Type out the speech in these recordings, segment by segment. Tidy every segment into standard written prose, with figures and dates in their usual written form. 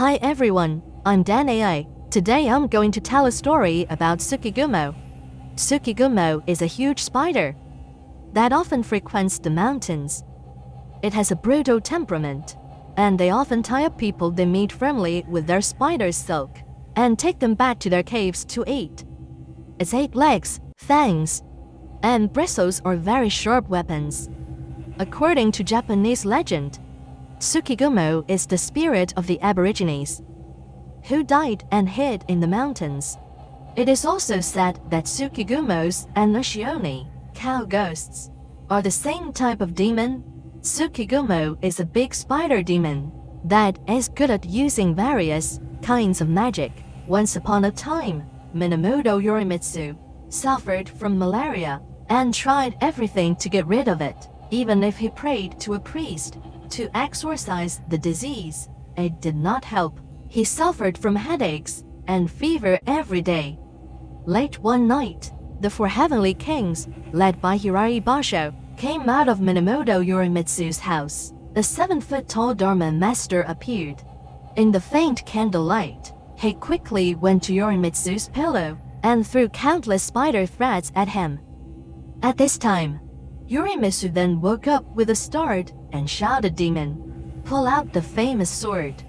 Hi everyone, I'm Dan AI. Today I'm going to tell a story about Tsukigumo. Tsukigumo is a huge spider that often frequents the mountains. It has a brutal temperament, and they often tie up people they meet firmly with their spider's silk and take them back to their caves to eat. Its 8 legs, fangs, and bristles are very sharp weapons. According to Japanese legend, Tsukigumo is the spirit of the Aborigines who died and hid in the mountains. It is also said that Tsukigumos and Ushioni, cow ghosts, are the same type of demon. Tsukigumo is a big spider demon that is good at using various kinds of magic. Once upon a time, Minamoto Yorimitsu suffered from malaria and tried everything to get rid of it. Even if he prayed to a priest to exorcise the disease, it did not help. He suffered from headaches and fever every day. Late one night, the 4 heavenly kings, led by Hirari Basho, came out of Minamoto Yorimitsu's house. The 7-foot-tall Dharma master appeared. In the faint candlelight, he quickly went to Yorimitsu's pillow and threw countless spider threads at him. At this time, Yorimitsu then woke up with a start and shouted, "Demon, pull out the famous sword."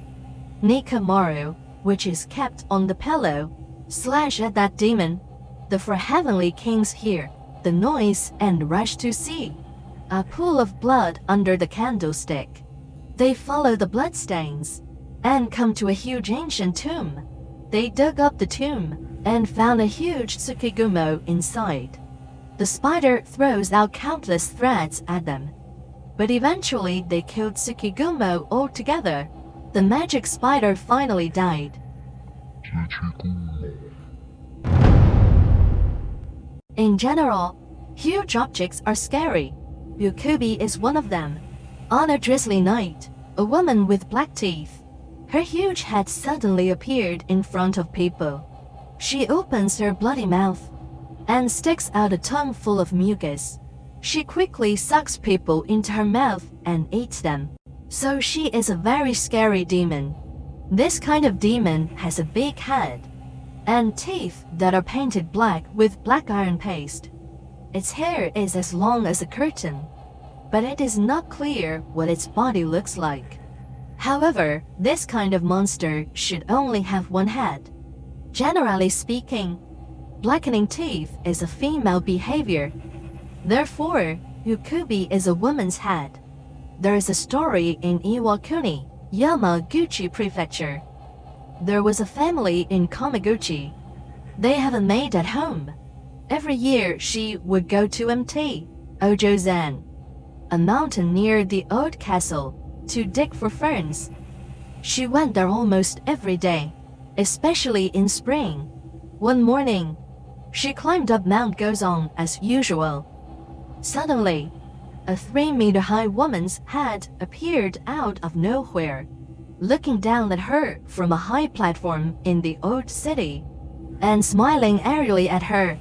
Nikamaru, which is kept on the pillow, slash at that demon. The 4 heavenly kings hear the noise and rush to see a pool of blood under the candlestick. They follow the bloodstains and come to a huge ancient tomb. They dug up the tomb and found a huge Tsukigumo inside. The spider throws out countless threads at them, but eventually they killed Tsukigumo altogether. The magic spider finally died. In general, huge objects are scary. Yukubi is one of them. On a drizzly night, a woman with black teeth, her huge head suddenly appeared in front of people. She opens her bloody mouth and sticks out a tongue full of mucus. She quickly sucks people into her mouth and eats them. So she is a very scary demon. This kind of demon has a big head and teeth that are painted black with black iron paste. Its hair is as long as a curtain, but it is not clear what its body looks like. However, this kind of monster should only have 1 head. Generally speaking, blackening teeth is a female behavior. Therefore, Yukubi is a woman's head. There is a story in Iwakuni, Yamaguchi Prefecture. There was a family in Kameguchi. They have a maid at home. Every year she would go to Mt. Ojozan, a mountain near the old castle, to dig for ferns. She went there almost every day, especially in spring. One morning, she climbed up Mount Gozong as usual. Suddenly, a 3-meter-high woman's head appeared out of nowhere, looking down at her from a high platform in the old city, and smiling airily at her.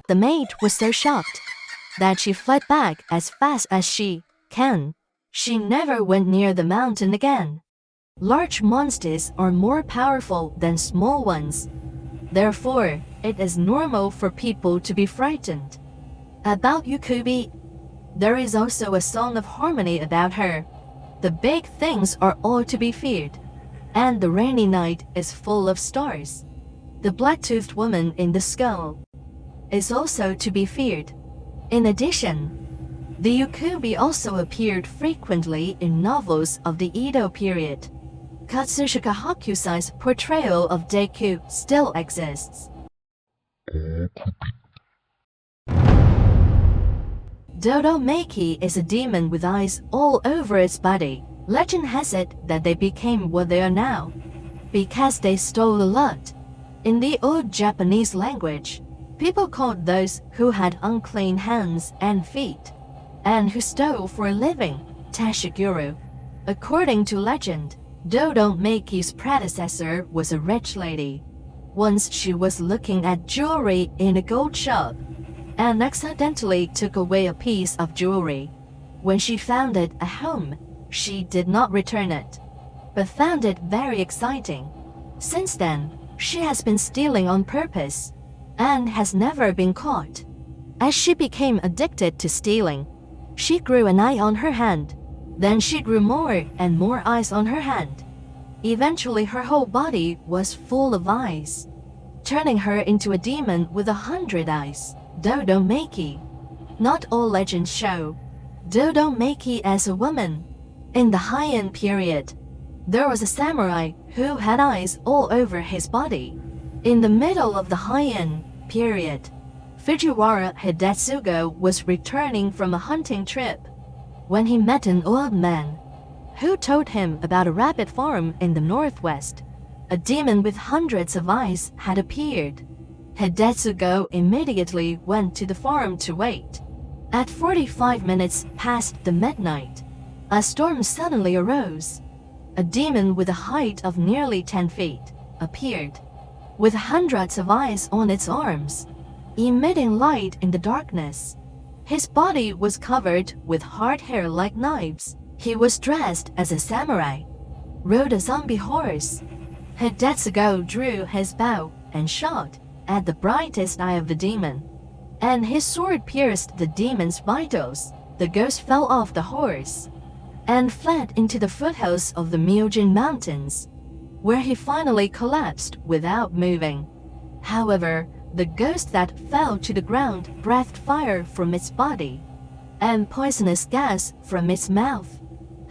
The maid was so shocked that she fled back as fast as she can. She never went near the mountain again. Large monsters are more powerful than small ones. Therefore, it is normal for people to be frightened. About Yukubi, there is also a song of harmony about her. The big things are all to be feared, and the rainy night is full of stars. The black-toothed woman in the skull is also to be feared. In addition, the Yukubi also appeared frequently in novels of the Edo period. Katsushika Hakusai's portrayal of Deku still exists. Dodomeki is a demon with eyes all over its body. Legend has it that they became what they are now because they stole a lot. In the old Japanese language, people called those who had unclean hands and feet, and who stole for a living, Tashiguru. According to legend, Dodomeki's predecessor was a rich lady. Once she was looking at jewelry in a gold shop and accidentally took away a piece of jewelry. When she found it a home, she did not return it, but found it very exciting. Since then, she has been stealing on purpose and has never been caught. As she became addicted to stealing, she grew an eye on her hand. Then she grew more and more eyes on her hand. Eventually, her whole body was full of eyes, turning her into a demon with 100 eyes, Dodomeki. Not all legends show Dodomeki as a woman. In the Heian period, there was a samurai who had eyes all over his body. In the middle of the Heian period, Fujiwara Hidetsugo was returning from a hunting trip when he met an old man who told him about a rabbit farm in the northwest. A demon with hundreds of eyes had appeared. Hidetsugo immediately went to the farm to wait. At 45 minutes past the midnight, a storm suddenly arose. A demon with a height of nearly 10 feet appeared, with hundreds of eyes on its arms, emitting light in the darkness. His body was covered with hard hair like knives. He was dressed as a samurai, rode a zombie horse. Hidetsugo drew his bow and shot at the brightest eye of the demon, and his sword pierced the demon's vitals. The ghost fell off the horse and fled into the foothills of the Hachiman Mountains, where he finally collapsed without moving. However, the ghost that fell to the ground breathed fire from its body and poisonous gas from its mouth.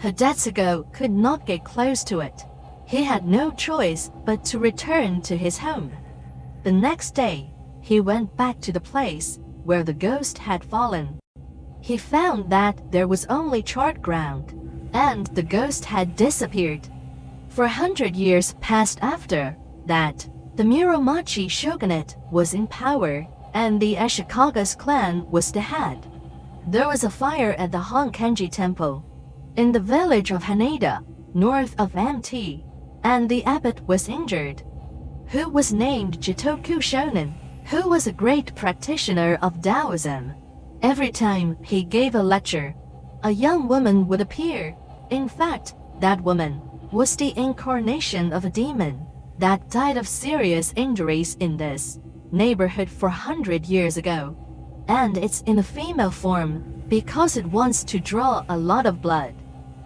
Hidetsugo could not get close to it. He had no choice but to return to his home. The next day, he went back to the place where the ghost had fallen. He found that there was only charred ground, and the ghost had disappeared. For 100 years passed after that. The Muromachi shogunate was in power, and the Ashikaga's clan was the head. There was a fire at the Honkenji temple in the village of Hinode, north of Mt, and the abbot was injured, who was named Jitoku Shonin, who was a great practitioner of Taoism. Every time he gave a lecture, a young woman would appear. In fact, that woman was the incarnation of a demon that died of serious injuries in this neighborhood 400 years ago. And it's in a female form because it wants to draw a lot of blood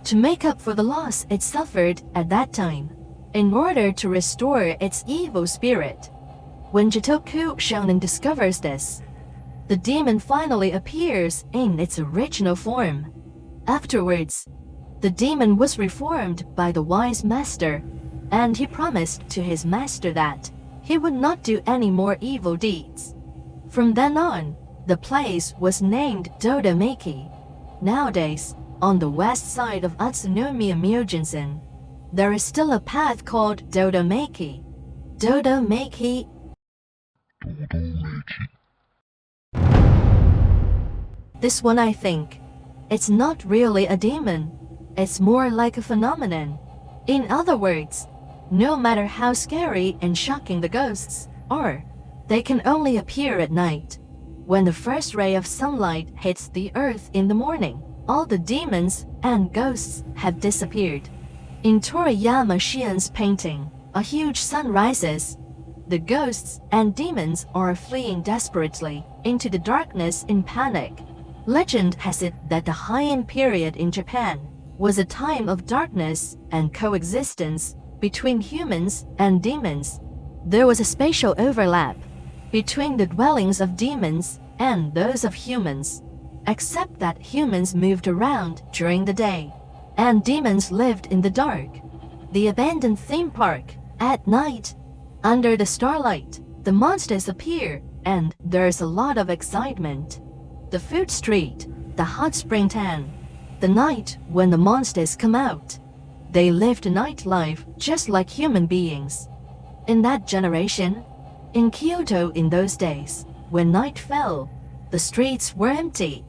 to make up for the loss it suffered at that time, in order to restore its evil spirit. When Jitoku Shonin discovers this, the demon finally appears in its original form. Afterwards, the demon was reformed by the wise master, and he promised to his master that he would not do any more evil deeds. From then on, the place was named Dodomeki. Nowadays, on the west side of Utsunomiya Myojinsen, there is still a path called Dodomeki. Dodomeki. This one, I think, it's not really a demon. It's more like a phenomenon. In other words, no matter how scary and shocking the ghosts are, they can only appear at night. When the first ray of sunlight hits the earth in the morning, all the demons and ghosts have disappeared. In Toriyama Shiyan's painting, a huge sun rises. The ghosts and demons are fleeing desperately into the darkness in panic. Legend has it that the Heian period in Japan was a time of darkness and coexistence between humans and demons. There was a spatial overlap between the dwellings of demons and those of humans, except that humans moved around during the day, and demons lived in the dark. The abandoned theme park, at night, under the starlight, the monsters appear, and there's a lot of excitement. The food street, the hot spring tan, the night when the monsters come out. They lived nightlife just like human beings. In that generation, in Kyoto in those days, when night fell, the streets were empty.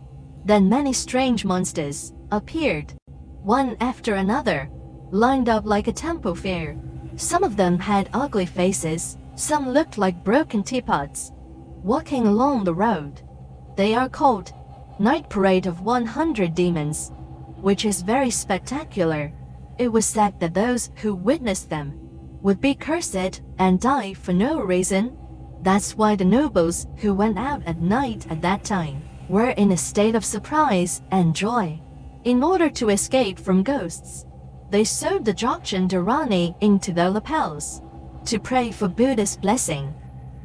Then many strange monsters appeared, one after another, lined up like a temple fair. Some of them had ugly faces, some looked like broken teapots, walking along the road. They are called night parade of 100 demons, which is very spectacular. It was said that those who witnessed them would be cursed and die for no reason. That's why the nobles who went out at night at that time were in a state of surprise and joy. In order to escape from ghosts, they sewed the Hachiman Dharani into their lapels to pray for Buddha's blessing.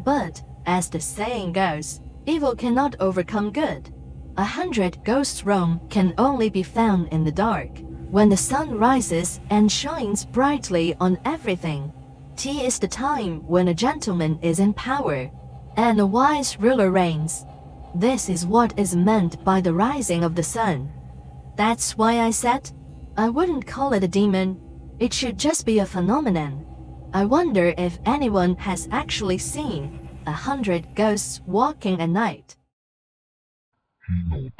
But, as the saying goes, evil cannot overcome good. 100 ghosts' roam can only be found in the dark, when the sun rises and shines brightly on everything. Tea is the time when a gentleman is in power, and a wise ruler reigns. This is what is meant by the rising of the sun. That's why I said, I wouldn't call it a demon, it should just be a phenomenon. I wonder if anyone has actually seen 100 ghosts walking at night. Hinode.